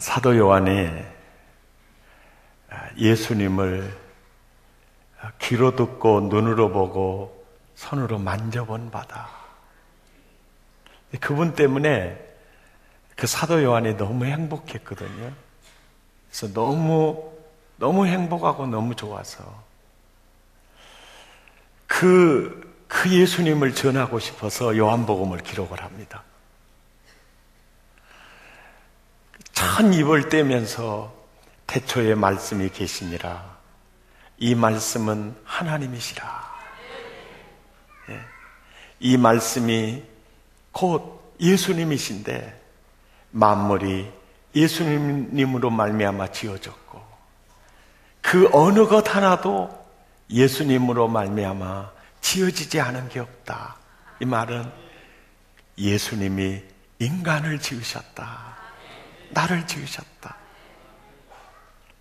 사도 요한이 예수님을 귀로 듣고 눈으로 보고 손으로 만져본 바다. 그분 때문에 그 사도 요한이 너무 행복했거든요. 그래서 너무 행복하고 너무 좋아서 그 예수님을 전하고 싶어서 요한복음을 기록을 합니다. 천 입을 떼면서 태초에 말씀이 계시니라. 이 말씀은 하나님이시라. 이 말씀이 곧 예수님이신데 만물이 예수님으로 말미암아 지어졌고 그 어느 것 하나도 예수님으로 말미암아 지어지지 않은 게 없다. 이 말은 예수님이 인간을 지으셨다. 나를 지으셨다.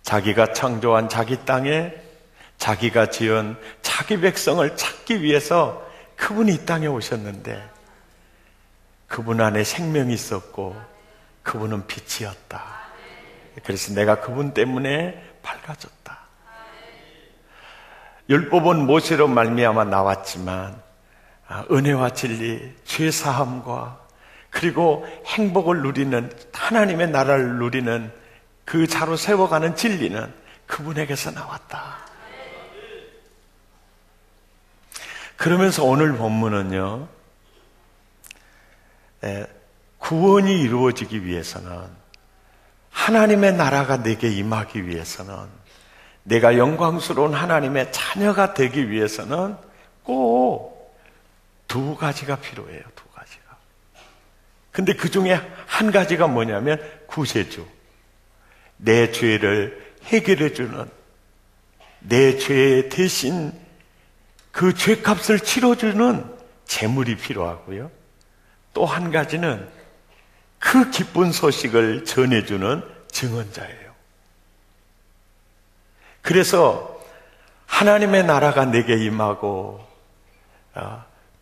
자기가 창조한 자기 땅에 자기가 지은 자기 백성을 찾기 위해서 그분이 이 땅에 오셨는데 그분 안에 생명이 있었고 그분은 빛이었다. 그래서 내가 그분 때문에 밝아졌다. 율법은 모세로 말미암아 나왔지만 은혜와 진리, 죄 사함과 그리고 행복을 누리는 하나님의 나라를 누리는 그 자로 세워가는 진리는 그분에게서 나왔다. 그러면서 오늘 본문은요, 구원이 이루어지기 위해서는 하나님의 나라가 내게 임하기 위해서는 내가 영광스러운 하나님의 자녀가 되기 위해서는 꼭 두 가지가 필요해요. 두 가지가. 근데 그 중에 한 가지가 뭐냐면 구세주. 내 죄를 해결해주는 내 죄 대신 그 죄값을 치러주는 제물이 필요하고요. 또 한 가지는 그 기쁜 소식을 전해주는 증언자예요. 그래서 하나님의 나라가 내게 임하고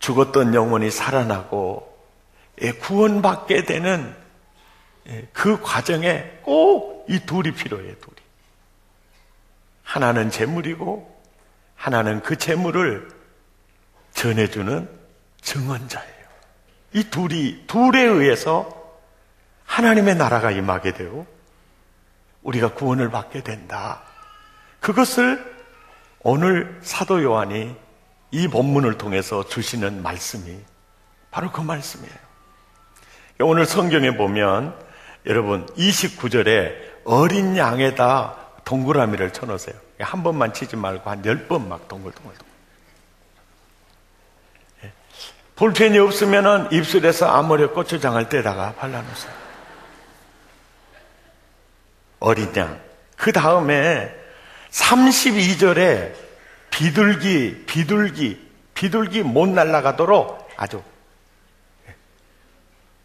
죽었던 영혼이 살아나고 구원받게 되는 그 과정에 꼭 이 둘이 필요해요. 둘이. 하나는 제물이고 하나는 그 제물을 전해주는 증언자예요. 이 둘에 의해서 하나님의 나라가 임하게 되고 우리가 구원을 받게 된다. 그것을 오늘 사도 요한이 이 본문을 통해서 주시는 말씀이 바로 그 말씀이에요. 오늘 성경에 보면 여러분 29절에 어린 양에다 동그라미를 쳐놓으세요. 한 번만 치지 말고 한 10번 막 동글동글. 볼펜이 없으면 입술에서 아모레 고추장을 떼다가 발라놓으세요. 어린 양. 그 다음에 32절에 비둘기 못 날아가도록 아주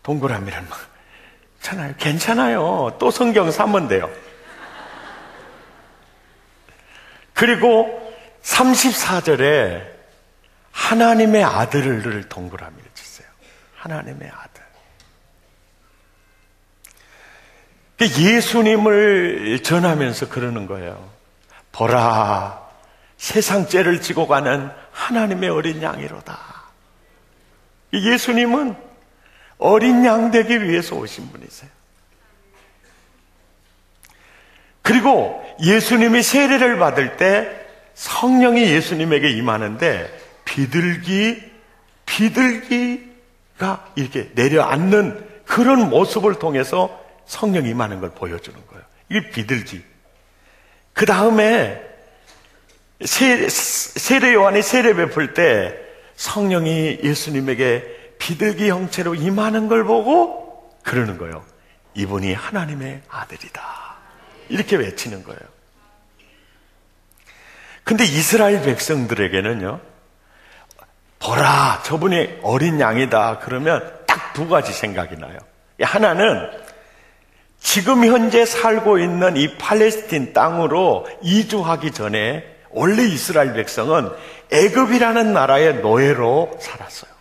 동그라미를 막 쳐놔요. 괜찮아요. 또 성경 사면 돼요. 그리고 34절에 하나님의 아들을 동그라미를 치세요. 하나님의 아들. 예수님을 전하면서 그러는 거예요. 보라, 세상 죄를 지고 가는 하나님의 어린 양이로다. 예수님은 어린 양 되기 위해서 오신 분이세요. 그리고 예수님이 세례를 받을 때 성령이 예수님에게 임하는데 비둘기가 이렇게 내려앉는 그런 모습을 통해서 성령이 임하는 걸 보여주는 거예요. 이게 비둘기. 그 다음에 세례 요한이 세례 베풀 때 성령이 예수님에게 비둘기 형체로 임하는 걸 보고 그러는 거예요. 이분이 하나님의 아들이다. 이렇게 외치는 거예요. 근데 이스라엘 백성들에게는요, 보라, 저분이 어린 양이다. 그러면 딱 두 가지 생각이 나요. 하나는 지금 현재 살고 있는 이 팔레스틴 땅으로 이주하기 전에 원래 이스라엘 백성은 애굽이라는 나라의 노예로 살았어요.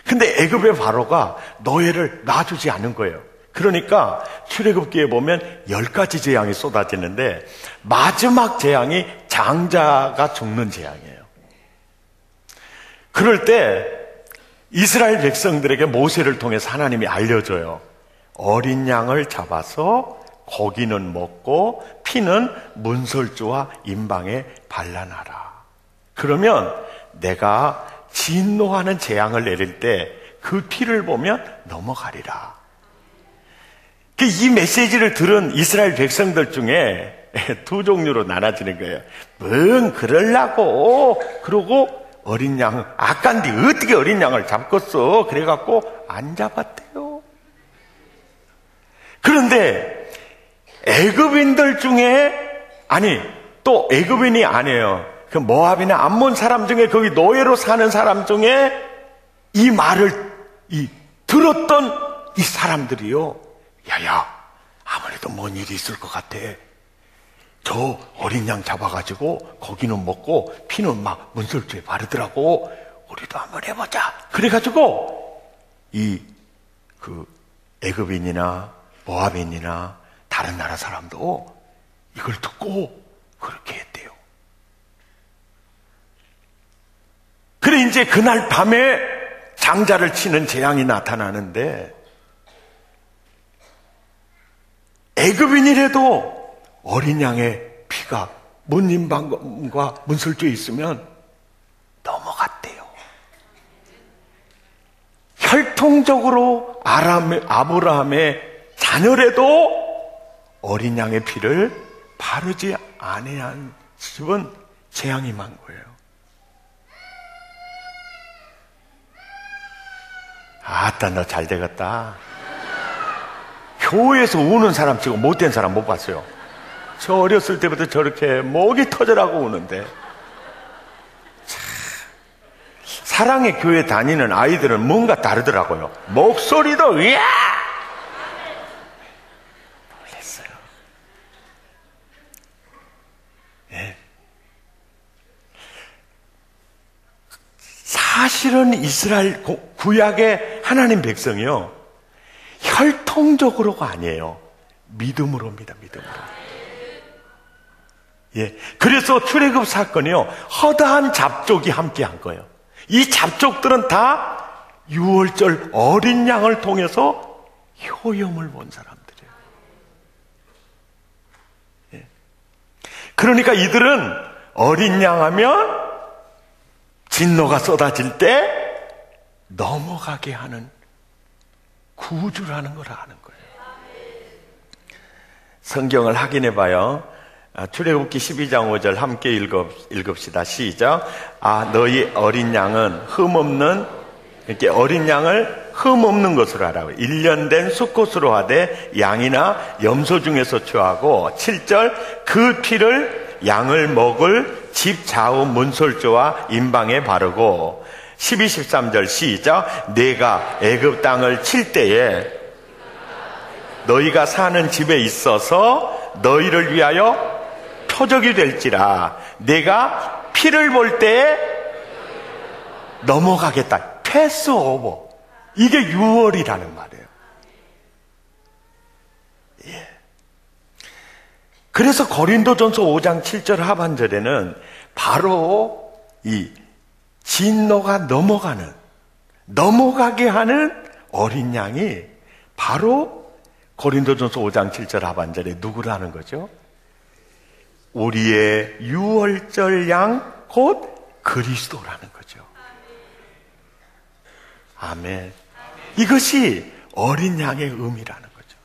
근데 애굽의 바로가 노예를 놔주지 않은 거예요. 그러니까 출애굽기에 보면 10가지 재앙이 쏟아지는데 마지막 재앙이 장자가 죽는 재앙이에요. 그럴 때 이스라엘 백성들에게 모세를 통해서 하나님이 알려줘요. 어린 양을 잡아서 고기는 먹고 피는 문설주와 임방에 발라놔라. 그러면 내가 진노하는 재앙을 내릴 때 그 피를 보면 넘어가리라. 이 메시지를 들은 이스라엘 백성들 중에 두 종류로 나눠지는 거예요. 뭐 그러려고 그러고 어린 양 아깐디 어떻게 어린 양을 잡겠어? 그래갖고 안 잡았대요. 그런데 애굽인들 중에 또 애굽인이 아니에요. 그 모압이나 암몬 사람 중에 거기 노예로 사는 사람 중에 이 말을 들었던 이 사람들이요. 야야, 아무래도 뭔 일이 있을 것 같아. 저 어린 양 잡아가지고 고기는 먹고 피는 막 문설주에 바르더라고. 우리도 한번 해보자. 그래가지고 애굽인이나 모압인이나 다른 나라 사람도 이걸 듣고 그렇게 했대요. 그래 이제 그날 밤에 장자를 치는 재앙이 나타나는데 애굽인이라도 어린 양의 피가 문임방과 문설주에 있으면 넘어갔대요. 혈통적으로 아브라함의 자녀라도 어린 양의 피를 바르지 아니한 집은 재앙이 만 거예요. 아따, 너 잘 되겠다. 교회에서 우는 사람 치고 못된 사람 못 봤어요. 저 어렸을 때부터 저렇게 목이 터져라고 우는데. 사랑의 교회 다니는 아이들은 뭔가 다르더라고요. 목소리도 이야! 놀랐어요. 네. 사실은 이스라엘 구약의 하나님 백성이요. 혈통적으로가 아니에요. 믿음으로입니다. 믿음으로. 예. 그래서 출애굽 사건이요. 허다한 잡족이 함께한 거예요. 이 잡족들은 다 유월절 어린 양을 통해서 효염을 본 사람들이에요. 예. 그러니까 이들은 어린 양 하면 진노가 쏟아질 때 넘어가게 하는 구주라는 걸 아는 거예요. 성경을 확인해 봐요. 출애굽기 12장 5절 함께 읽읍시다. 시작. 너희 어린 양은 흠없는, 이렇게 어린 양을 흠없는 것으로 하라고. 1년 된 수컷으로 하되 양이나 염소 중에서 취하고 7절 그 피를 양을 먹을 집 좌우 문설주와 임방에 바르고 12, 13절 시작. 내가 애굽 땅을 칠 때에 너희가 사는 집에 있어서 너희를 위하여 표적이 될지라. 내가 피를 볼 때에 넘어가겠다. 패스 오버. 이게 6월이라는 말이에요. 예. 그래서 고린도전서 5장 7절 하반절에는 바로 이 진노가 넘어가게 하는 어린 양이 바로 고린도전서 5장 7절 하반절에 누구라는 거죠? 우리의 유월절 양 곧 그리스도라는 거죠. 아멘. 이것이 어린 양의 의미라는 거죠.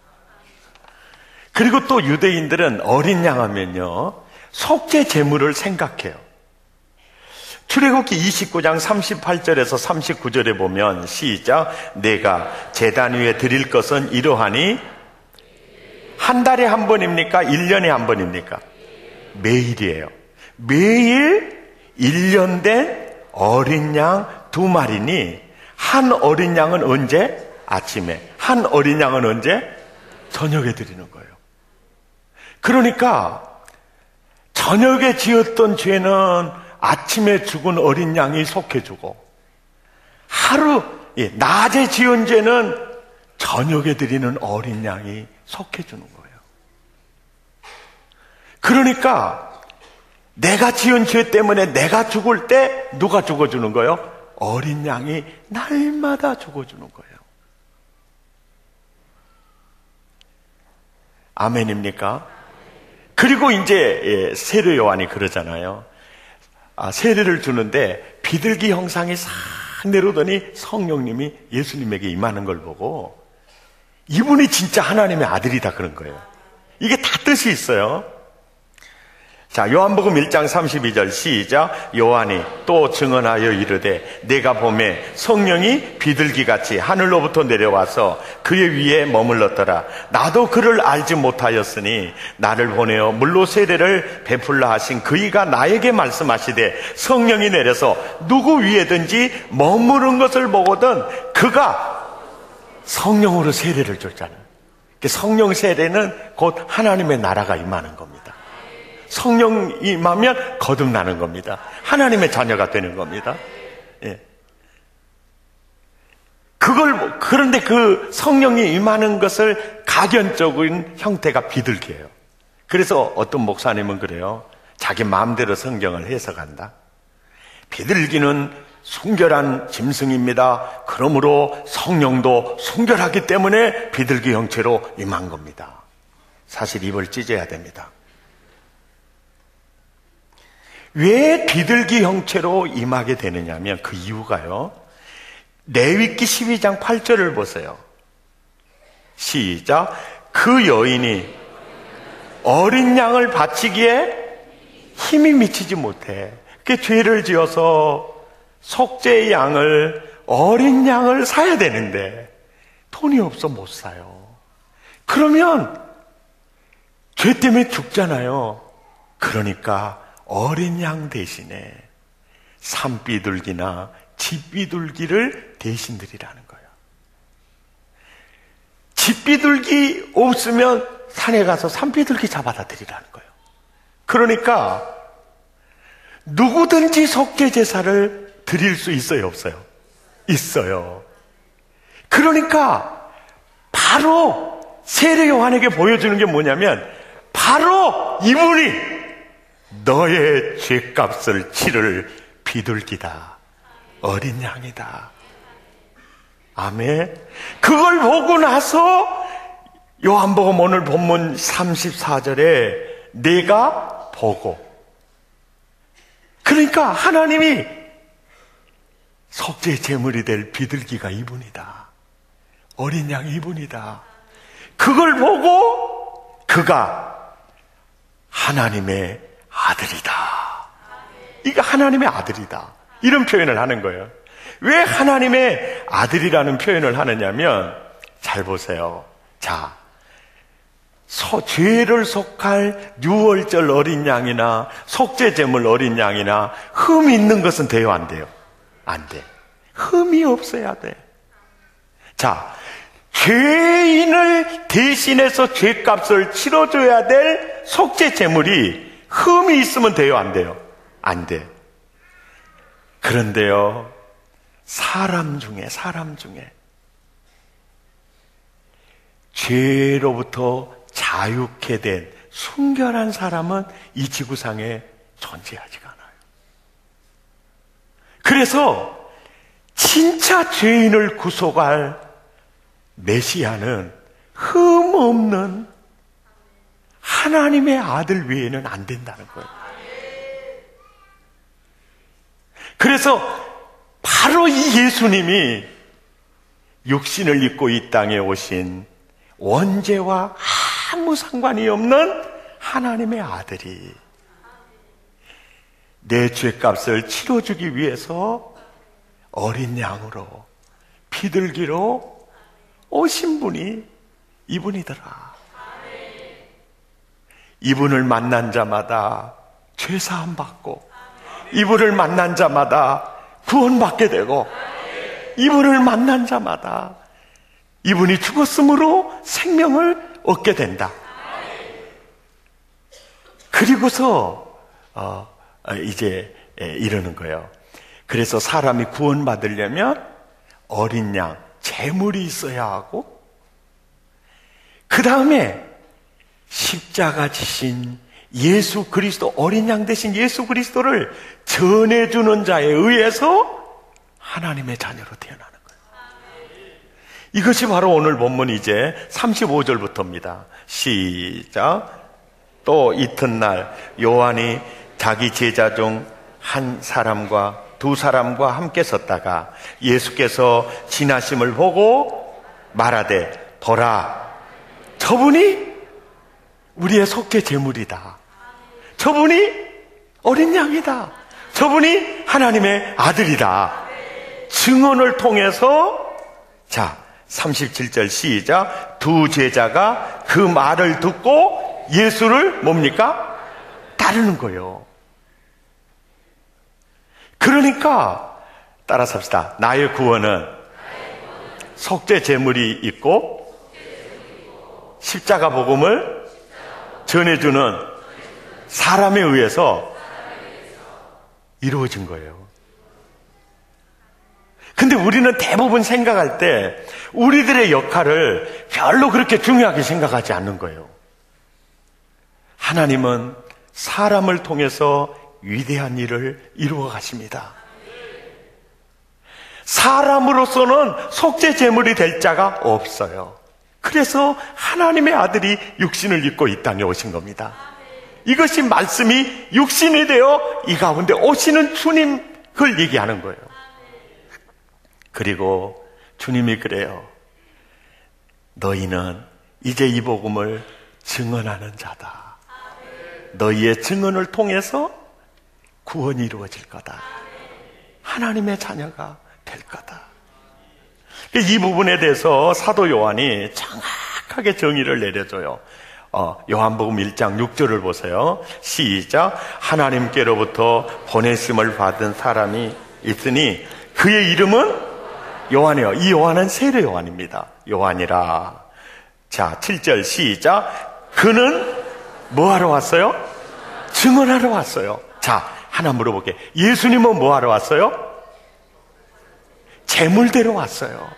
그리고 또 유대인들은 어린 양 하면요, 속죄 제물을 생각해요. 출애굽기 29장 38절에서 39절에 보면 시작. 내가 제단 위에 드릴 것은 이러하니 한 달에 한 번입니까? 1년에 한 번입니까? 매일이에요. 매일 1년 된 어린 양 2마리니 한 어린 양은 언제? 아침에. 한 어린 양은 언제? 저녁에 드리는 거예요. 그러니까 저녁에 지었던 죄는 아침에 죽은 어린 양이 속해주고, 낮에 지은 죄는 저녁에 드리는 어린 양이 속해주는 거예요. 그러니까 내가 지은 죄 때문에 내가 죽을 때 누가 죽어주는 거예요? 어린 양이 날마다 죽어주는 거예요. 아멘입니까? 그리고 이제 세례 요한이 그러잖아요. 세례를 주는데 비둘기 형상이 싹 내려오더니 성령님이 예수님에게 임하는 걸 보고 이분이 진짜 하나님의 아들이다 그런 거예요. 이게 다 뜻이 있어요. 자, 요한복음 1장 32절 시작. 요한이 또 증언하여 이르되 내가 보매 성령이 비둘기같이 하늘로부터 내려와서 그의 위에 머물렀더라. 나도 그를 알지 못하였으니 나를 보내어 물로 세례를 베풀라 하신 그이가 나에게 말씀하시되 성령이 내려서 누구 위에든지 머무른 것을 보거든 그가 성령으로 세례를 줬잖아요. 성령 세례는 곧 하나님의 나라가 임하는 겁니다. 성령이 임하면 거듭나는 겁니다. 하나님의 자녀가 되는 겁니다. 예. 그런데 그 성령이 임하는 것을 가견적인 형태가 비둘기예요. 그래서 어떤 목사님은 그래요. 자기 마음대로 성경을 해석한다. 비둘기는 순결한 짐승입니다. 그러므로 성령도 순결하기 때문에 비둘기 형체로 임한 겁니다. 사실 입을 찢어야 됩니다. 왜 비둘기 형체로 임하게 되느냐면 그 이유가요. 레위기 12장 8절을 보세요. 시작. 그 여인이 어린 양을 바치기에 힘이 미치지 못해. 그 죄를 지어서 속죄의 양을 어린 양을 사야 되는데 돈이 없어 못 사요. 그러면 죄 때문에 죽잖아요. 그러니까 어린 양 대신에 산비둘기나 집비둘기를 대신 드리라는 거예요. 집비둘기 없으면 산에 가서 산비둘기 잡아다 드리라는 거예요. 그러니까 누구든지 속죄 제사를 드릴 수 있어요, 없어요? 있어요. 그러니까 바로 세례 요한에게 보여주는 게 뭐냐면 바로 이분이 너의 죄값을 치를 비둘기다. 어린 양이다. 아멘. 그걸 보고 나서 요한복음 오늘 본문 34절에 내가 보고, 그러니까 하나님이 속죄 제물이 될 비둘기가 이분이다. 어린 양이 이분이다. 그걸 보고 그가 하나님의 아들이다. 이게 하나님의 아들이다. 이런 표현을 하는 거예요. 왜 하나님의 아들이라는 표현을 하느냐면 잘 보세요. 자, 죄를 속할 유월절 어린 양이나 속죄제물 어린 양이나 흠이 있는 것은 돼요, 안 돼요? 안 돼. 흠이 없어야 돼. 자, 죄인을 대신해서 죄값을 치러줘야 될 속죄제물이 흠이 있으면 돼요, 안 돼요? 안 돼. 그런데요, 사람 중에 죄로부터 자유케 된 순결한 사람은 이 지구상에 존재하지가 않아요. 그래서 진짜 죄인을 구속할 메시아는 흠 없는 하나님의 아들 외에는 안 된다는 거예요. 그래서 바로 이 예수님이 육신을 입고 이 땅에 오신 원죄와 아무 상관이 없는 하나님의 아들이 내 죄값을 치러주기 위해서 어린 양으로 비둘기로 오신 분이 이분이더라. 이분을 만난 자마다 죄사함 받고, 이분을 만난 자마다 구원받게 되고, 이분을 만난 자마다 이분이 죽었으므로 생명을 얻게 된다. 그리고서 이제 이러는 거예요. 그래서 사람이 구원받으려면 어린 양, 제물이 있어야 하고, 그 다음에 십자가 지신 예수 그리스도, 어린 양 되신 예수 그리스도를 전해주는 자에 의해서 하나님의 자녀로 태어나는 거예요. 이것이 바로 오늘 본문 이제 35절부터입니다. 시작. 또 이튿날 요한이 자기 제자 중 한 사람과 두 사람과 함께 섰다가 예수께서 지나심을 보고 말하되, 보라, 저분이 우리의 속죄 제물이다. 저분이 어린 양이다. 저분이 하나님의 아들이다. 증언을 통해서, 자, 37절 시작. 두 제자가 그 말을 듣고 예수를 뭡니까? 따르는 거예요. 그러니까 따라서 합시다. 나의 구원은 속죄 제물이 있고 십자가 복음을 전해주는 사람에 의해서 이루어진 거예요. 근데 우리는 대부분 생각할 때 우리들의 역할을 별로 그렇게 중요하게 생각하지 않는 거예요. 하나님은 사람을 통해서 위대한 일을 이루어 가십니다. 사람으로서는 속죄 제물이 될 자가 없어요. 그래서 하나님의 아들이 육신을 입고 이 땅에 오신 겁니다. 이것이 말씀이 육신이 되어 이 가운데 오시는 주님을 얘기하는 거예요. 그리고 주님이 그래요. 너희는 이제 이 복음을 증언하는 자다. 너희의 증언을 통해서 구원이 이루어질 거다. 하나님의 자녀가 될 거다. 이 부분에 대해서 사도 요한이 정확하게 정의를 내려줘요. 요한복음 1장 6절을 보세요. 시작. 하나님께로부터 보냈음을 받은 사람이 있으니 그의 이름은 요한이요. 이 요한은 세례 요한입니다. 요한이라. 자, 7절 시작. 그는 뭐 하러 왔어요? 증언하러 왔어요. 자, 하나 물어볼게요. 예수님은 뭐 하러 왔어요? 제물대로 왔어요.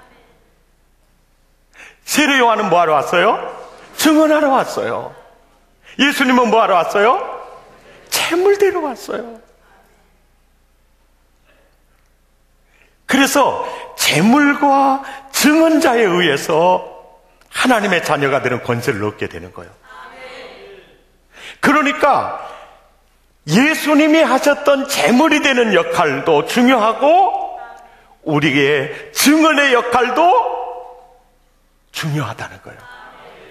세례 요한은 뭐 하러 왔어요? 증언하러 왔어요. 예수님은 뭐 하러 왔어요? 제물대로 왔어요. 그래서 제물과 증언자에 의해서 하나님의 자녀가 되는 권세를 얻게 되는 거예요. 그러니까 예수님이 하셨던 제물이 되는 역할도 중요하고 우리의 증언의 역할도 중요하다는 거예요.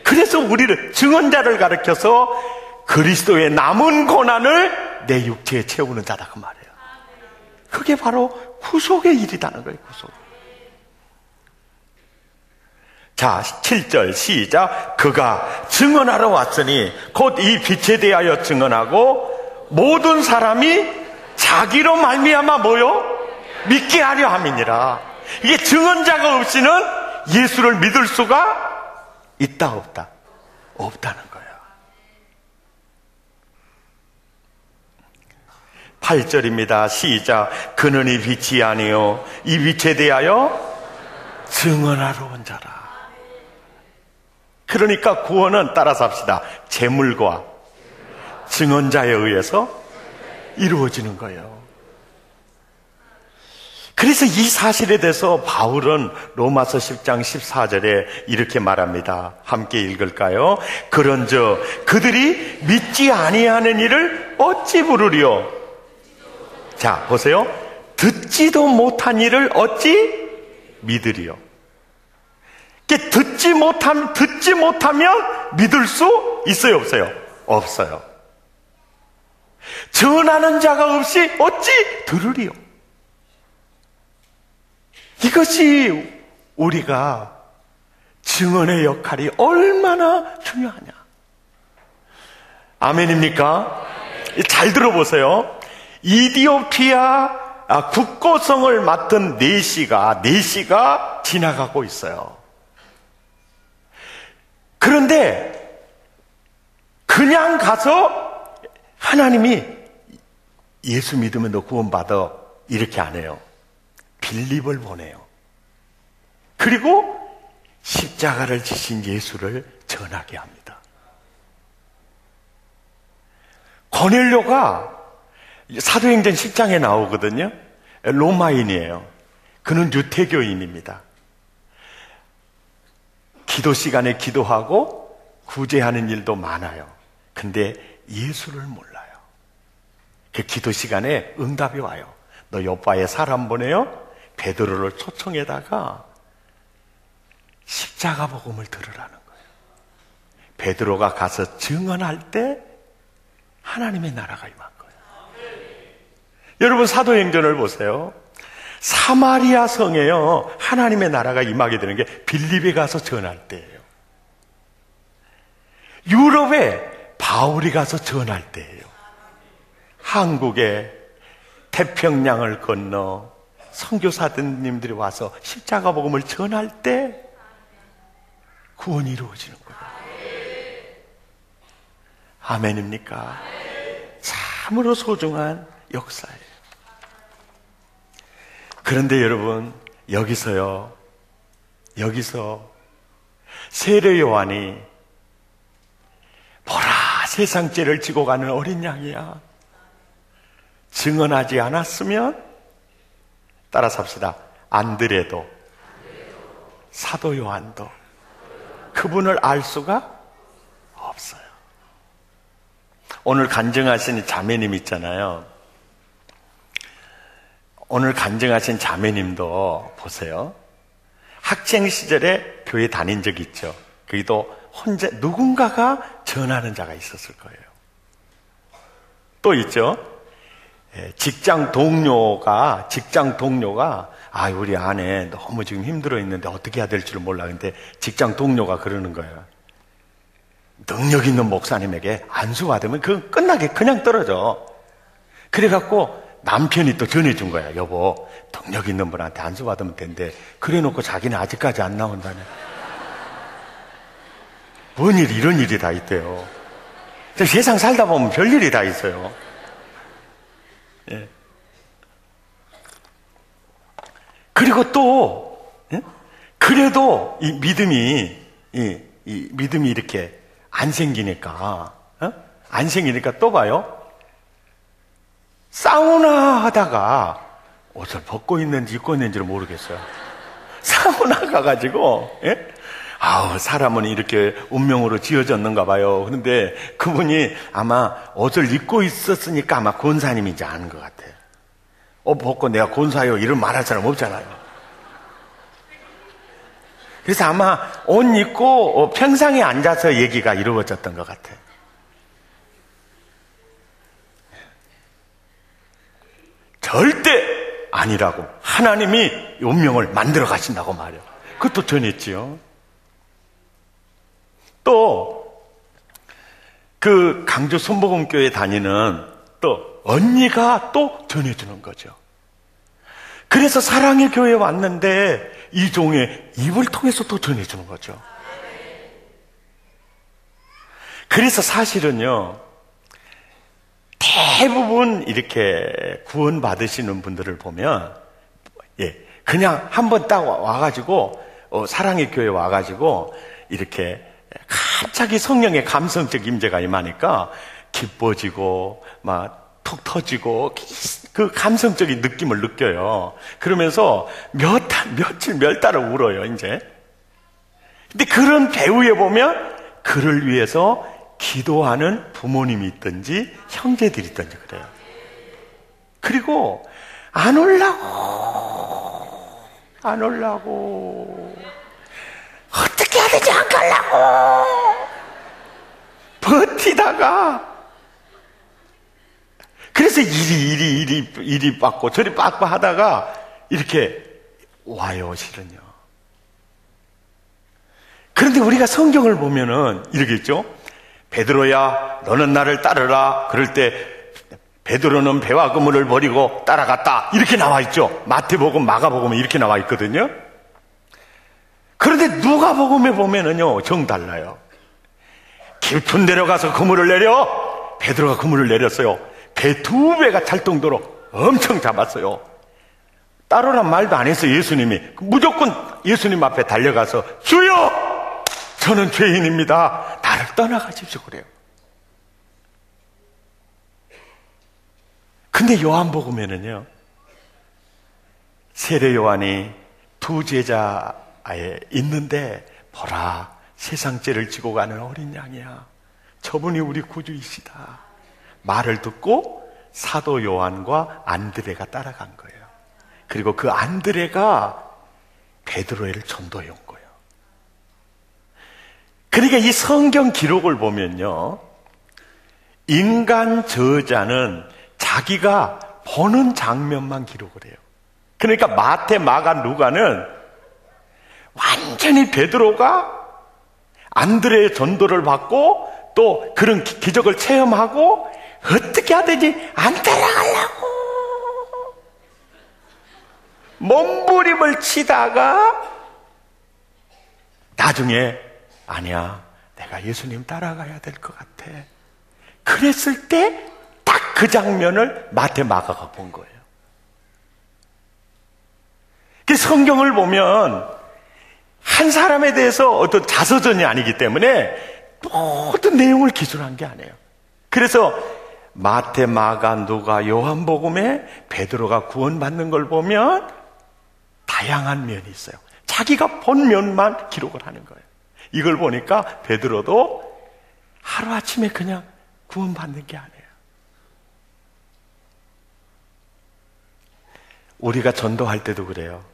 그래서 우리를 증언자를 가르쳐서 그리스도의 남은 고난을 내 육체에 채우는 자다 그 말이에요. 그게 바로 구속의 일이라는 거예요. 구속. 자, 7절 시작. 그가 증언하러 왔으니 곧 이 빛에 대하여 증언하고 모든 사람이 자기로 말미암아 뭐요? 믿게 하려 함이니라. 이게 증언자가 없이는 예수를 믿을 수가 있다 없다? 없다는 거예요. 8절입니다. 시작. 그는 이 빛이 아니요 이 빛에 대하여 증언하러 온 자라. 그러니까 구원은 따라서 합시다. 제물과 증언자에 의해서 이루어지는 거예요. 그래서 이 사실에 대해서 바울은 로마서 10장 14절에 이렇게 말합니다. 함께 읽을까요? 그런즉 그들이 믿지 아니하는 일을 어찌 부르리요? 자, 보세요. 듣지도 못한 일을 어찌 믿으리요? 듣지 못하면 믿을 수 있어요, 없어요? 없어요. 전하는 자가 없이 어찌 들으리요? 이것이 우리가 증언의 역할이 얼마나 중요하냐. 아멘입니까? 잘 들어보세요. 이디오피아 국고성을 맡은 내시가 지나가고 있어요. 그런데 그냥 가서 하나님이 예수 믿으면 너 구원받아 이렇게 안 해요. 빌립을 보내요. 그리고 십자가를 지신 예수를 전하게 합니다. 고넬료가 사도행전 10장에 나오거든요. 로마인이에요. 그는 유태교인입니다. 기도 시간에 기도하고 구제하는 일도 많아요. 근데 예수를 몰라요. 그 기도 시간에 응답이 와요. 너 요바에 사람 보내요? 베드로를 초청해다가 십자가 복음을 들으라는 거예요. 베드로가 가서 증언할 때 하나님의 나라가 임한 거예요. 여러분 사도행전을 보세요. 사마리아 성에요, 하나님의 나라가 임하게 되는 게 빌립에 가서 전할 때예요. 유럽에 바울이 가서 전할 때예요. 한국에 태평양을 건너 선교사님들이 와서 십자가 복음을 전할 때 구원이 이루어지는 거예요. 아멘입니까? 참으로 소중한 역사예요. 그런데 여러분, 여기서 세례 요한이 보라, 세상 죄를 지고 가는 어린 양이야. 증언하지 않았으면, 따라서 합시다. 안드레도, 사도 요한도 그분을 알 수가 없어요. 오늘 간증하신 자매님 있잖아요. 오늘 간증하신 자매님도 보세요. 학생 시절에 교회 다닌 적 있죠. 거기도 혼자 누군가가 전하는 자가 있었을 거예요. 또 있죠. 직장 동료가 우리 아내 너무 지금 힘들어 있는데 어떻게 해야 될지를 몰라. 근데 직장 동료가 그러는 거예요. 능력 있는 목사님에게 안수 받으면 그건 끝나게 그냥 떨어져. 그래갖고 남편이 또 전해준 거야. 여보, 능력 있는 분한테 안수 받으면 된대. 그래놓고 자기는 아직까지 안 나온다네. 뭔 일이, 이런 일이 다 있대요. 세상 살다 보면 별일이 다 있어요. 예. 그리고 또, 예? 그래도 이 믿음이 이렇게 안 생기니까 또 봐요. 사우나 하다가 옷을 벗고 있는지 입고 있는지를 모르겠어요. 사우나 가가지고, 예? 사람은 이렇게 운명으로 지어졌는가 봐요. 그런데 그분이 아마 옷을 입고 있었으니까 아마 권사님이지 않은 것 같아요. 옷 벗고 내가 권사요 이런 말할 사람 없잖아요. 그래서 아마 옷 입고 평상에 앉아서 얘기가 이루어졌던 것 같아요. 절대 아니라고. 하나님이 운명을 만들어 가신다고 말이에요. 그것도 전했지요. 또 그 강주 손복음교회 다니는 또 언니가 또 전해주는 거죠. 그래서 사랑의 교회에 왔는데 이종의 입을 통해서 또 전해주는 거죠. 그래서 사실은요, 대부분 이렇게 구원 받으시는 분들을 보면, 그냥 한번 딱 와가지고, 사랑의 교회 와가지고, 이렇게 갑자기 성령의 감성적 임재가 임하니까 기뻐지고, 막 툭 터지고, 그 감성적인 느낌을 느껴요. 그러면서 며칠, 몇 달을 울어요, 이제. 근데 그런 배후에 보면, 그를 위해서 기도하는 부모님이 있든지 형제들이 있든지 그래요. 그리고 안 올라고 어떻게 해야 되지 안 가려고 버티다가, 그래서 이리 받고 저리 받고 하다가 이렇게 와요, 실은요. 그런데 우리가 성경을 보면은 이렇게 있죠. 베드로야, 너는 나를 따르라. 그럴 때 베드로는 배와 그물을 버리고 따라갔다. 이렇게 나와 있죠. 마태복음, 마가복음에 이렇게 나와 있거든요. 그런데 누가복음에 보면은요, 정 달라요. 깊은 데로 가서 그물을 내려. 베드로가 그물을 내렸어요. 배 2배가 찰 정도로 엄청 잡았어요. 따르란 말도 안 했어요. 예수님이 무조건 예수님 앞에 달려가서 주여! 저는 죄인입니다. 나를 떠나가십시오. 그래요. 근데 요한복음에는요, 세례 요한이 두 제자에 있는데, 보라, 세상 죄를 지고 가는 어린 양이야. 저분이 우리 구주이시다. 말을 듣고 사도 요한과 안드레가 따라간 거예요. 그리고 그 안드레가 베드로를 전도해 온 거예요. 그러니까 이 성경 기록을 보면요, 인간 저자는 자기가 보는 장면만 기록을 해요. 그러니까 마태, 마가, 누가는 완전히 베드로가 안드레의 전도를 받고 또 그런 기적을 체험하고 어떻게 하든지 안 따라가려고 몸부림을 치다가 나중에 아니야, 내가 예수님 따라가야 될 것 같아. 그랬을 때 딱 그 장면을 마태, 마가가 본 거예요. 그 성경을 보면 한 사람에 대해서 어떤 자서전이 아니기 때문에 모든 내용을 기술한 게 아니에요. 그래서 마태, 마가, 누가, 요한복음에 베드로가 구원받는 걸 보면 다양한 면이 있어요. 자기가 본 면만 기록을 하는 거예요. 이걸 보니까 베드로도 하루아침에 그냥 구원받는 게 아니에요. 우리가 전도할 때도 그래요.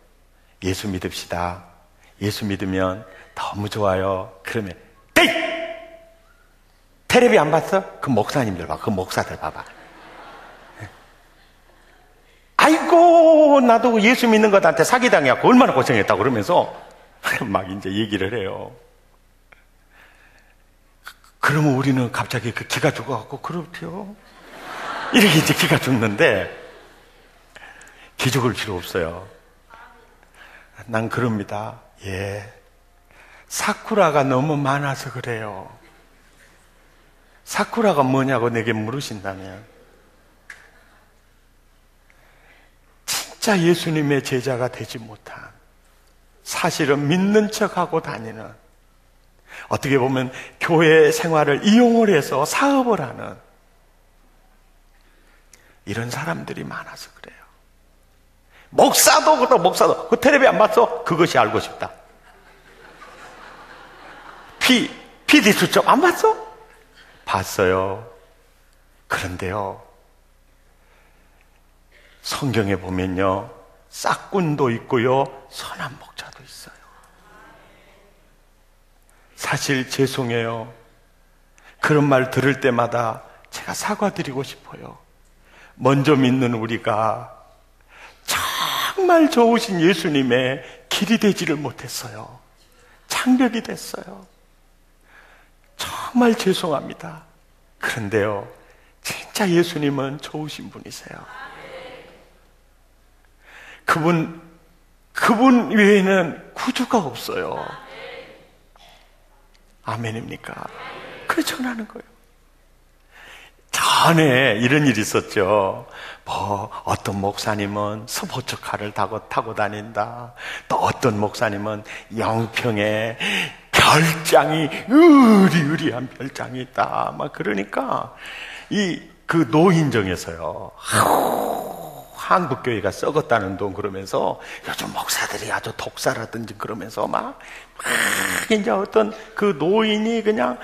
예수 믿읍시다. 예수 믿으면 너무 좋아요. 그러면 에이! 텔레비 안 봤어? 그 목사님들 봐. 그 목사들 봐봐. 아이고, 나도 예수 믿는 것한테 사기당해갖고 얼마나 고생했다고 그러면서 막 이제 얘기를 해요. 그러면 우리는 갑자기 그 기가 죽어갖고 그렇죠. 이렇게 이제 기가 죽는데 기죽을 필요 없어요. 난 그럽니다. 예. 사쿠라가 너무 많아서 그래요. 사쿠라가 뭐냐고 내게 물으신다면 진짜 예수님의 제자가 되지 못한, 사실은 믿는 척하고 다니는, 어떻게 보면 교회 생활을 이용을 해서 사업을 하는 이런 사람들이 많아서 그래요. 목사도 그 텔레비 안 봤어? 그것이 알고 싶다. PD 수첩 안 봤어? 봤어요. 그런데요, 성경에 보면요, 싹군도 있고요, 선한 목자도 있어요. 사실 죄송해요. 그런 말 들을 때마다 제가 사과드리고 싶어요. 먼저 믿는 우리가 정말 좋으신 예수님의 길이 되지를 못했어요. 장벽이 됐어요. 정말 죄송합니다. 그런데요, 진짜 예수님은 좋으신 분이세요. 그분 외에는 구주가 없어요. 아멘입니까? 그래서 전하는 거예요. 전에 이런 일이 있었죠. 어떤 목사님은 스포츠카를 타고 다닌다. 또 어떤 목사님은 영평에 별장이, 으리으리한 별장이 있다. 막 그러니까, 그 노인정에서요, 한국교회가 썩었다는 동 그러면서 요즘 목사들이 아주 독사라든지 그러면서 막 이제 어떤 그 노인이 그냥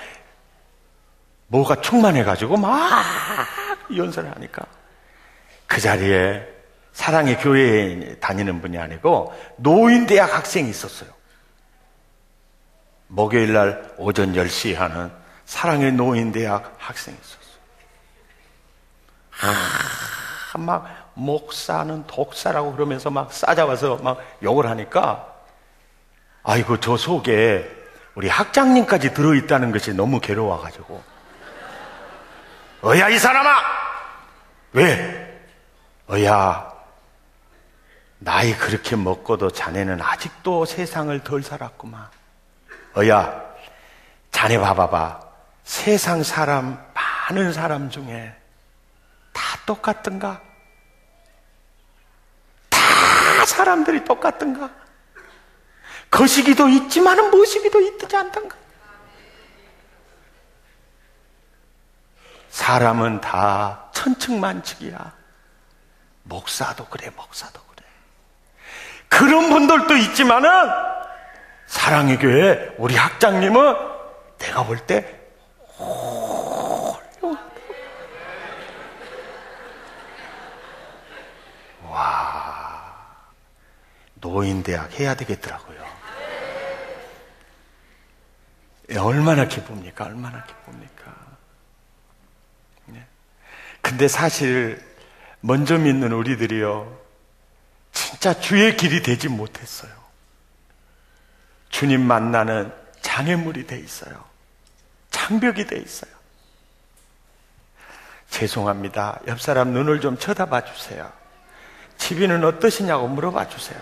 뭐가 충만해가지고 막 연설을 하니까 그 자리에 사랑의 교회에 다니는 분이 아니고 노인대학 학생이 있었어요. 목요일 날 오전 10시에 하는 사랑의 노인대학 학생이 있었어요. 막 목사는 독사라고 그러면서 막 싸잡아서 막 욕을 하니까, 아이고, 저 속에 우리 학장님까지 들어있다는 것이 너무 괴로워가지고, 이 사람아! 왜? 나이 그렇게 먹고도 자네는 아직도 세상을 덜 살았구만. 자네 봐봐봐. 세상 사람, 많은 사람 중에 다 똑같던가? 다 사람들이 똑같던가? 거시기도 있지만은 모시기도 있지 않던가? 사람은 다 천측만측이야. 목사도 그래, 목사도 그래. 그런 분들도 있지만은 사랑의 교회 우리 학장님은 내가 볼 때 와, 노인대학 해야 되겠더라고요. 얼마나 기쁩니까? 얼마나 기쁩니까? 네. 근데 사실 먼저 믿는 우리들이요, 진짜 주의 길이 되지 못했어요. 주님 만나는 장애물이 돼 있어요. 장벽이 돼 있어요. 죄송합니다. 옆 사람 눈을 좀 쳐다봐 주세요. 집이는 어떠시냐고 물어봐 주세요.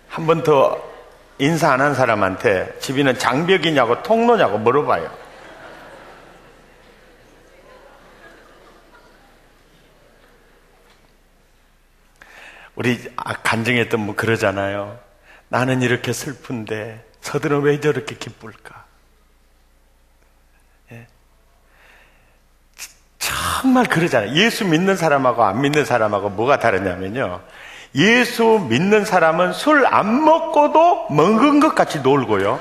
한 번 더 인사 안 한 사람한테 집이는 장벽이냐고 통로냐고 물어봐요. 우리 간증했던 뭐 그러잖아요. 나는 이렇게 슬픈데 저들은 왜 저렇게 기쁠까? 예. 정말 그러잖아요. 예수 믿는 사람하고 안 믿는 사람하고 뭐가 다르냐면요, 예수 믿는 사람은 술 안 먹고도 먹은 것 같이 놀고요,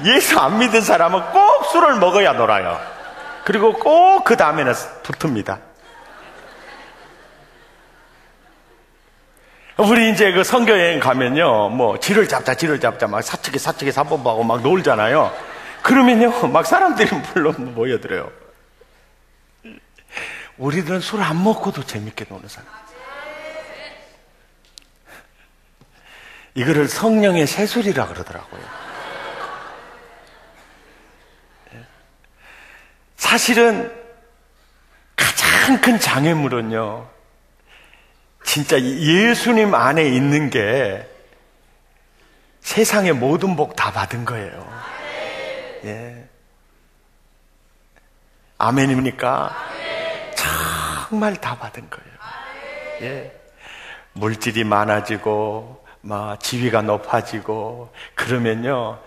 예수 안 믿는 사람은 꼭 술을 먹어야 놀아요. 그리고 꼭 그 다음에는 붙습니다. 우리 이제 그 선교여행 가면요, 뭐 지를 잡자 막 사측에 사범하고 막 놀잖아요. 그러면요, 막 사람들이 물론 모여들어요. 우리들은 술 안 먹고도 재밌게 노는 사람. 이거를 성령의 세술이라 그러더라고요. 사실은 가장 큰 장애물은요, 진짜 예수님 안에 있는 게 세상의 모든 복 다 받은 거예요. 예. 아멘입니까? 정말 다 받은 거예요. 예. 물질이 많아지고, 막 지위가 높아지고, 그러면요,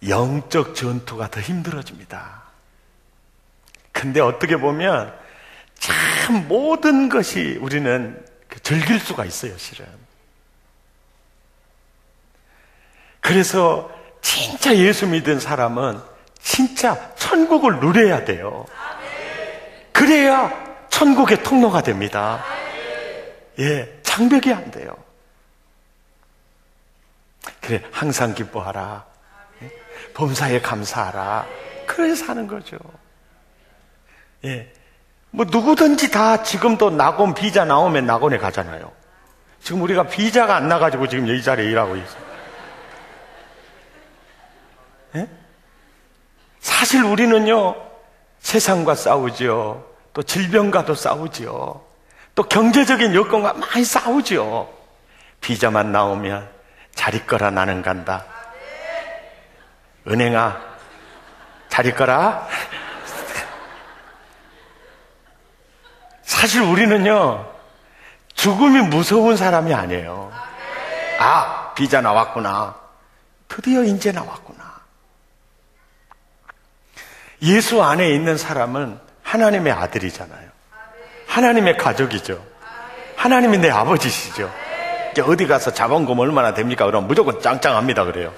영적 전투가 더 힘들어집니다. 근데 어떻게 보면 참 모든 것이 우리는 즐길 수가 있어요, 실은. 그래서 진짜 예수 믿은 사람은 진짜 천국을 누려야 돼요. 그래야 천국의 통로가 됩니다. 예, 장벽이 안 돼요. 그래, 항상 기뻐하라. 범사에 감사하라. 그래서 사는 거죠. 예. 뭐 누구든지 다 지금도 낙원 비자 나오면 낙원에 가잖아요. 지금 우리가 비자가 안 나가지고 지금 이 자리에 일하고 있어요. 예? 사실 우리는요, 세상과 싸우지요, 또 질병과도 싸우지요, 또 경제적인 여건과 많이 싸우지요. 비자만 나오면 잘 있거라, 나는 간다. 은행아, 잘 있거라. 사실 우리는요, 죽음이 무서운 사람이 아니에요. 아, 비자 나왔구나. 드디어 이제 나왔구나. 예수 안에 있는 사람은 하나님의 아들이잖아요. 하나님의 가족이죠. 하나님이 내 아버지시죠. 어디 가서 자본금 얼마나 됩니까? 그럼 무조건 짱짱합니다 그래요.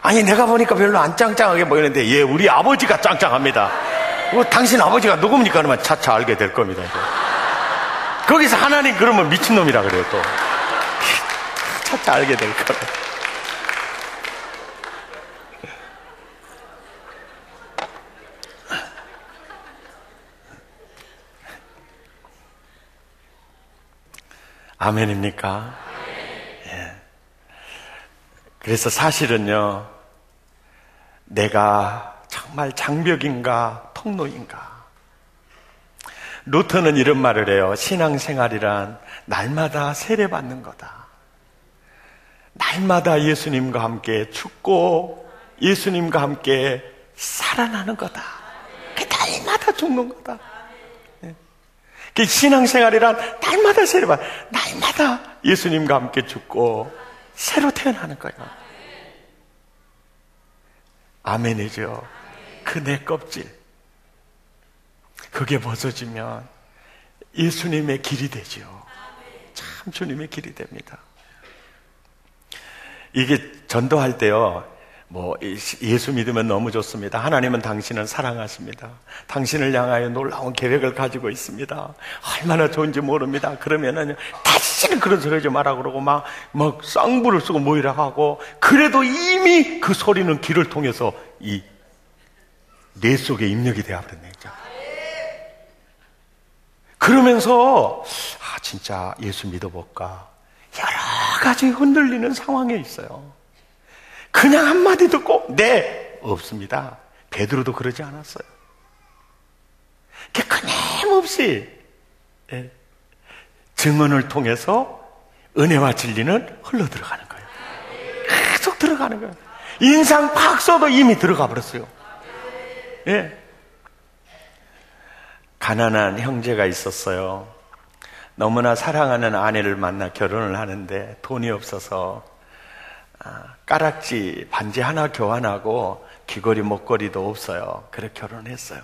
아니, 내가 보니까 별로 안 짱짱하게 보이는데, 예, 우리 아버지가 짱짱합니다. 당신 아버지가 누굽니까? 그러면 차차 알게 될 겁니다. 이제. 거기서 하나님 그러면 미친놈이라 그래요, 또. 차차 알게 될 거예요. 아멘입니까? 예. 그래서 사실은요, 내가 정말 장벽인가 통로인가. 루터는 이런 말을 해요. 신앙생활이란 날마다 세례받는 거다. 날마다 예수님과 함께 죽고 예수님과 함께 살아나는 거다. 날마다 죽는 거다. 신앙생활이란 날마다 세례받, 날마다 예수님과 함께 죽고 새로 태어나는 거예요. 아멘이죠. 그 내 껍질, 그게 벗어지면 예수님의 길이 되죠. 참 주님의 길이 됩니다. 이게 전도할 때요, 예수 믿으면 너무 좋습니다. 하나님은 당신을 사랑하십니다. 당신을 향하여 놀라운 계획을 가지고 있습니다. 얼마나 좋은지 모릅니다. 그러면은 다시는 그런 소리 하지 마라 그러고 막 쌍불을 쓰고 모이라 하고, 그래도 이미 그 소리는 귀를 통해서 이 뇌 속에 입력이 되어버렸네. 그러면서 진짜 예수 믿어볼까, 여러 가지 흔들리는 상황에 있어요. 그냥 한마디 듣고 네, 없습니다. 베드로도 그러지 않았어요. 끊임없이 증언을 통해서 은혜와 진리는 흘러들어가는 거예요. 계속 들어가는 거예요. 인상 팍 써도 이미 들어가 버렸어요. 예. 가난한 형제가 있었어요. 너무나 사랑하는 아내를 만나 결혼을 하는데 돈이 없어서 까락지 반지 하나 교환하고 귀걸이 목걸이도 없어요. 그래 결혼했어요.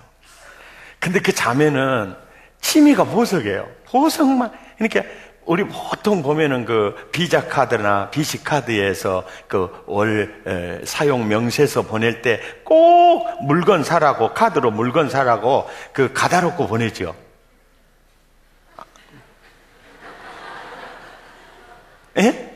근데 그 자매는 취미가 보석이에요. 보석만. 그러니까 우리 보통 보면은 그 비자 카드나 BC 카드에서 그 월 사용 명세서 보낼 때 꼭 물건 사라고, 카드로 물건 사라고 그 가다롭고 보내죠. 예?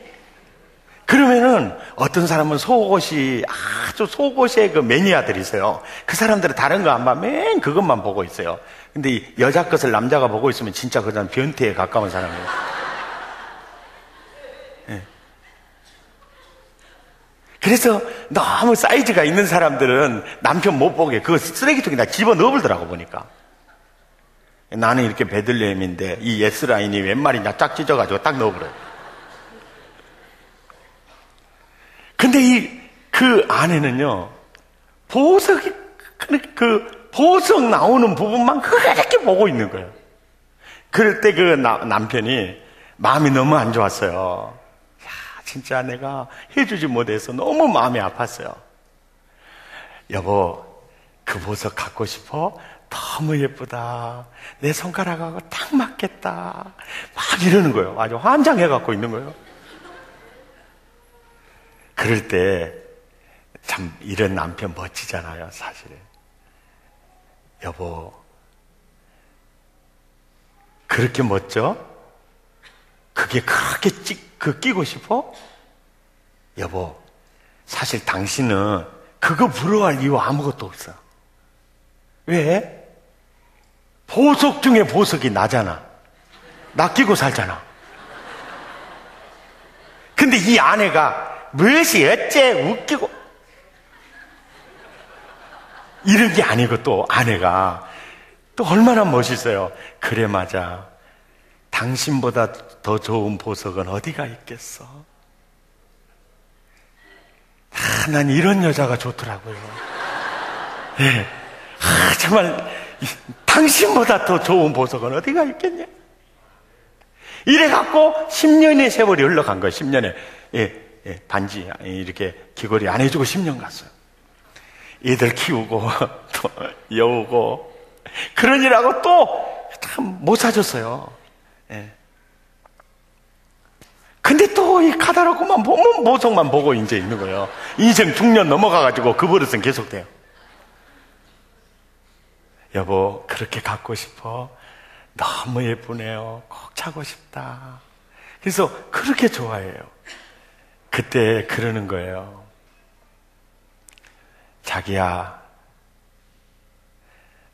그러면은 어떤 사람은 속옷이 아주 속옷의 그 매니아들이세요. 그 사람들은 다른 거 안 봐. 맨 그것만 보고 있어요. 근데 이 여자 것을 남자가 보고 있으면 진짜 그 사람 변태에 가까운 사람이에요. 예. 그래서 너무 사이즈가 있는 사람들은 남편 못 보게 그거 쓰레기통에다 집어넣어버리더라고 보니까. 나는 이렇게 베들레헴인데 이 S라인이 웬 말이냐 쫙 찢어가지고 딱 넣어버려요. 근데 그 안에는요, 보석이, 그 보석 나오는 부분만 그렇게 보고 있는 거예요. 그럴 때 그 남편이 마음이 너무 안 좋았어요. 야, 진짜 내가 해주지 못해서 너무 마음이 아팠어요. 여보, 그 보석 갖고 싶어? 너무 예쁘다. 내 손가락하고 딱 맞겠다. 막 이러는 거예요. 아주 환장해 갖고 있는 거예요. 그럴 때 참 이런 남편 멋지잖아요, 사실. 여보, 그렇게 멋져? 그게 그렇게 끼고 싶어? 여보, 사실 당신은 그거 부러워할 이유 아무것도 없어. 왜? 보석 중에 보석이 나잖아. 나 끼고 살잖아. 근데 이 아내가 무엇이 어째 웃기고 이런 게 아니고 또 아내가 또 얼마나 멋있어요. 그래 맞아. 당신보다 더 좋은 보석은 어디가 있겠어? 난 이런 여자가 좋더라고요. 네. 정말 당신보다 더 좋은 보석은 어디가 있겠냐? 이래갖고 10년의 세월이 흘러간 거예요. 10년에 반지 이렇게 귀걸이 안 해주고 10년 갔어요. 애들 키우고 또 여우고 그러니라고 또 참 못 사줬어요. 예. 근데 또 이 카다로그만 보면 보석만 보고 이제 있는 거예요. 인생 중년 넘어가가지고 그 버릇은 계속돼요. 여보, 그렇게 갖고 싶어? 너무 예쁘네요. 꼭 차고 싶다. 그래서 그렇게 좋아해요. 그때 그러는 거예요. 자기야,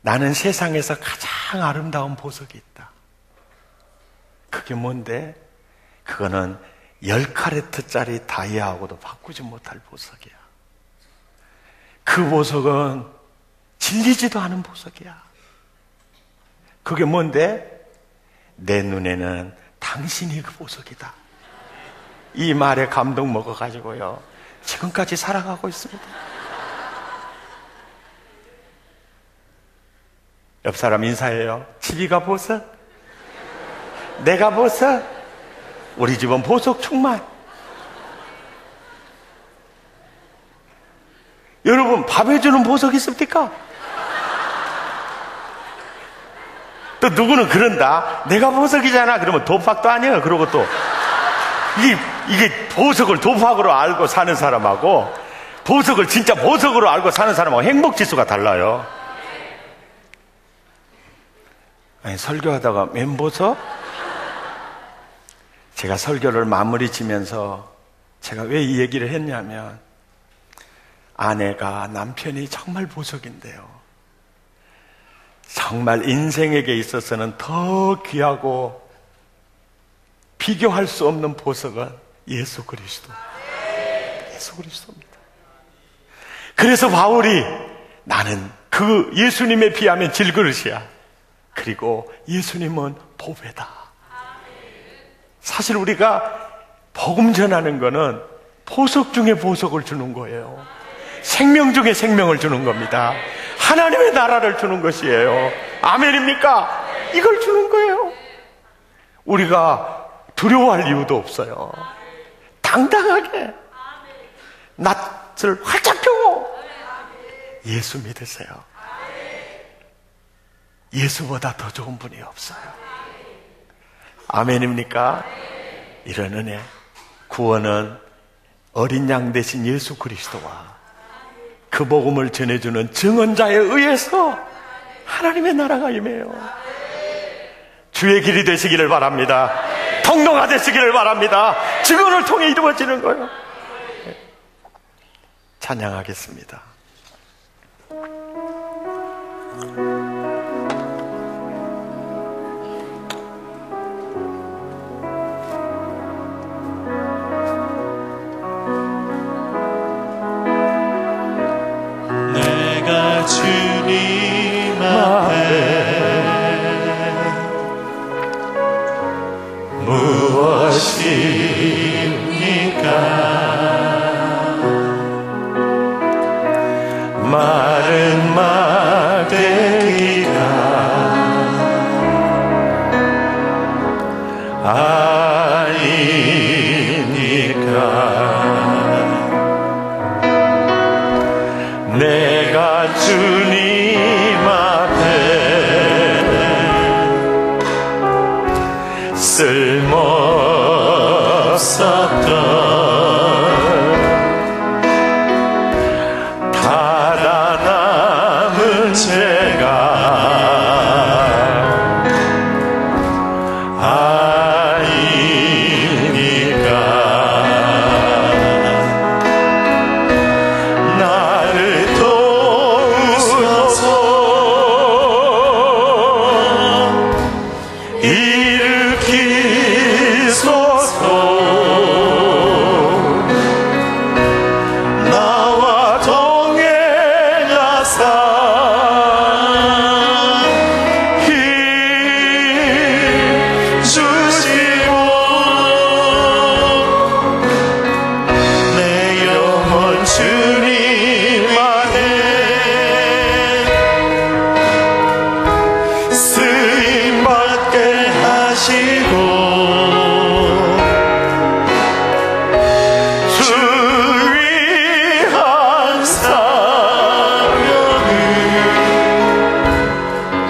나는 세상에서 가장 아름다운 보석이 있다. 그게 뭔데? 그거는 10카레트짜리 다이아하고도 바꾸지 못할 보석이야. 그 보석은 질리지도 않은 보석이야. 그게 뭔데? 내 눈에는 당신이 그 보석이다. 이 말에 감동 먹어가지고요, 지금까지 살아가고 있습니다. 옆 사람 인사해요. 집이가 보석? 내가 보석? 우리 집은 보석 충만. 여러분, 밥 해주는 보석 있습니까? 또 누구는 그런다. 내가 보석이잖아. 그러면 도박도 아니에요. 그러고 또 이게 보석을 도박으로 알고 사는 사람하고 보석을 진짜 보석으로 알고 사는 사람하고 행복지수가 달라요. 아니, 설교하다가 멘보석? 제가 설교를 마무리 지면서 제가 왜 이 얘기를 했냐면, 아내가 남편이 정말 보석인데요, 정말 인생에게 있어서는 더 귀하고 비교할 수 없는 보석은 예수 그리스도. 예수 그리스도입니다. 그래서 바울이 나는 그 예수님에 비하면 질그릇이야. 그리고 예수님은 보배다. 사실 우리가 복음 전하는 거는 보석 중에 보석을 주는 거예요. 생명 중에 생명을 주는 겁니다. 하나님의 나라를 주는 것이에요. 아멘입니까? 이걸 주는 거예요. 우리가 두려워할 이유도 없어요. 당당하게 낯을 활짝 펴고 예수 믿으세요. 예수보다 더 좋은 분이 없어요. 아멘입니까? 이런 은혜, 구원은 어린 양 대신 예수 그리스도와 그 복음을 전해주는 증언자에 의해서 하나님의 나라가 임해요. 주의 길이 되시기를 바랍니다. 통로가 되시기를 바랍니다. 증언을 통해 이루어지는 거예요. 찬양하겠습니다. 내가 주님 앞에 무엇입니까? 마른 막대기가 아니니까. 내가 주님 앞에 쓸모없었던 다 남은 죄가 아니니까. 나를 도우소서. 일으키소서. 나와 동행하사 힘 주시고 내 영혼 주님 안에 쓰임받게 하시고 주 위한 사명을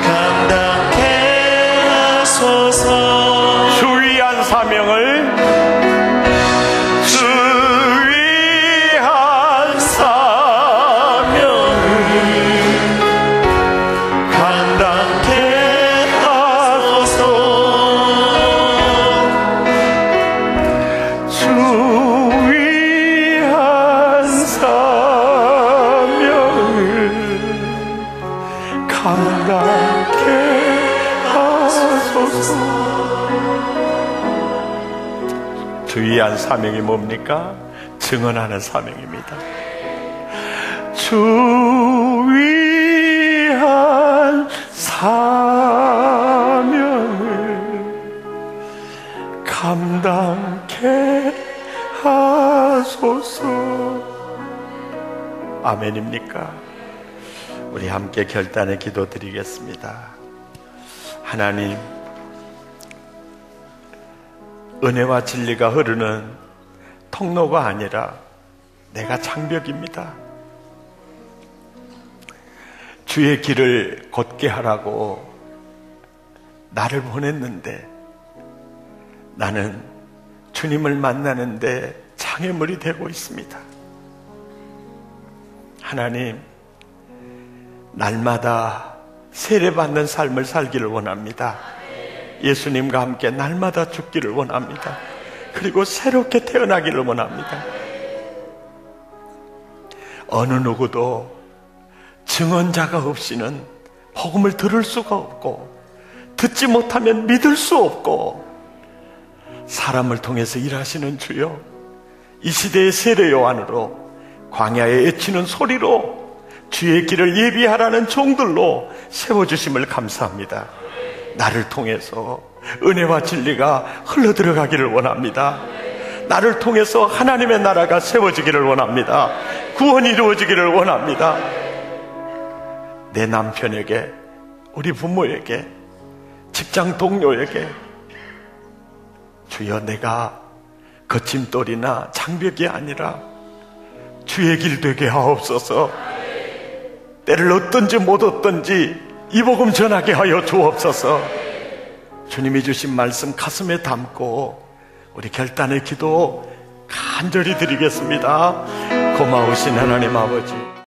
감당케 하소서. 주 위한 사명을, 주 위한 사명을 감당케 하소서. 주 위한 사명을 감당케 하소서. 주 위한 사명이 뭡니까? 증언하는 사명입니다. 주 위한 사명을 감당케 하소서. 아멘입니까? 우리 함께 결단의 기도 드리겠습니다. 하나님, 은혜와 진리가 흐르는 통로가 아니라 내가 장벽입니다. 주의 길을 걷게 하라고 나를 보냈는데 나는 주님을 만나는데 장애물이 되고 있습니다. 하나님, 날마다 세례받는 삶을 살기를 원합니다. 예수님과 함께 날마다 죽기를 원합니다. 그리고 새롭게 태어나기를 원합니다. 어느 누구도 증언자가 없이는 복음을 들을 수가 없고, 듣지 못하면 믿을 수 없고, 사람을 통해서 일하시는 주여, 이 시대의 세례 요한으로 광야에 외치는 소리로 주의 길을 예비하라는 종들로 세워주심을 감사합니다. 나를 통해서 은혜와 진리가 흘러들어가기를 원합니다. 나를 통해서 하나님의 나라가 세워지기를 원합니다. 구원이 이루어지기를 원합니다. 내 남편에게, 우리 부모에게, 직장 동료에게, 주여, 내가 거침돌이나 장벽이 아니라 주의 길 되게 하옵소서. 때를 얻든지 못 얻든지 이 복음 전하게 하여 주옵소서. 주님이 주신 말씀 가슴에 담고 우리 결단의 기도 간절히 드리겠습니다. 고마우신 하나님 아버지,